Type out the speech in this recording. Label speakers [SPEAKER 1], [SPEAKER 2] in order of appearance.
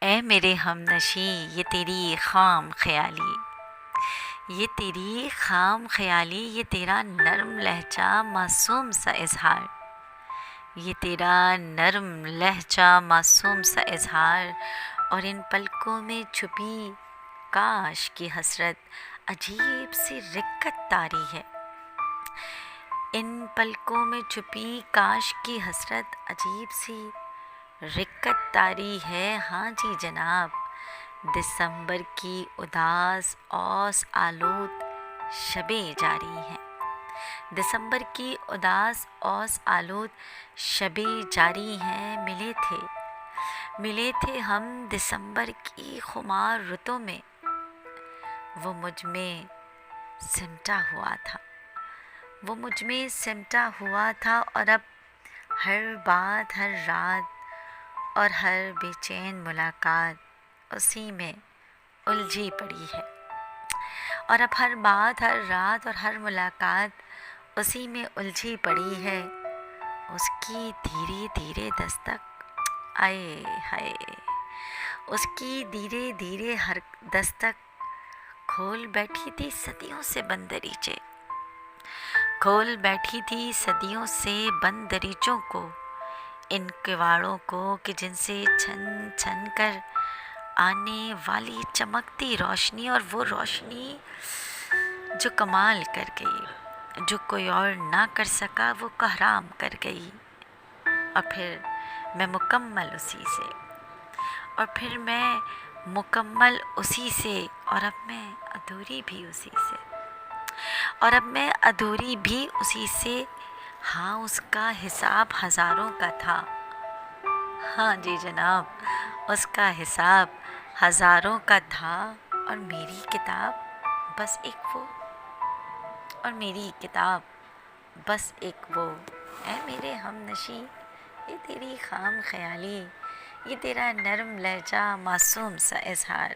[SPEAKER 1] ऐ मेरे हमनशी ये तेरी खाम ख्याली, ये तेरी खाम ख्याली, ये तेरा नर्म लहजा मासूम सा इजहार, ये तेरा नर्म लहजा मासूम सा इजहार, और इन पलकों में छुपी काश की हसरत अजीब सी रिक्कत तारी है। इन पलकों में छुपी काश की हसरत अजीब सी रिक्कत तारी है। हाँ जी जनाब, दिसंबर की उदास औस आलूद शबें जारी हैं। दिसंबर की उदास औस आलूद शबें जारी हैं। मिले थे हम दिसंबर की खुमार रुतों में, वो मुझ में सिमटा हुआ था, वो मुझ में सिमटा हुआ था, और अब हर बात, हर रात और हर बेचैन मुलाकात उसी में उलझी पड़ी है। और अब हर बात, हर रात और हर मुलाकात उसी में उलझी पड़ी है। उसकी धीरे धीरे दस्तक, आए हाय, उसकी धीरे धीरे हर दस्तक खोल बैठी थी सदियों से बंद दरीचे, खोल बैठी थी सदियों से बंद दरीचों को, इन किवाड़ों को कि जिनसे छन छन कर आने वाली चमकती रोशनी, और वो रोशनी जो कमाल कर गई, जो कोई और ना कर सका वो कहराम कर गई। और फिर मैं मुकम्मल उसी से, और फिर मैं मुकम्मल उसी से, और अब मैं अधूरी भी उसी से, और अब मैं अधूरी भी उसी से। हाँ, उसका हिसाब हज़ारों का था। हाँ जी जनाब, उसका हिसाब हज़ारों का था, और मेरी किताब बस एक वो, और मेरी किताब बस एक वो। ऐ मेरे हमनशी ये तेरी खाम ख्याली, ये तेरा नरम लहजा मासूम सा इजहार।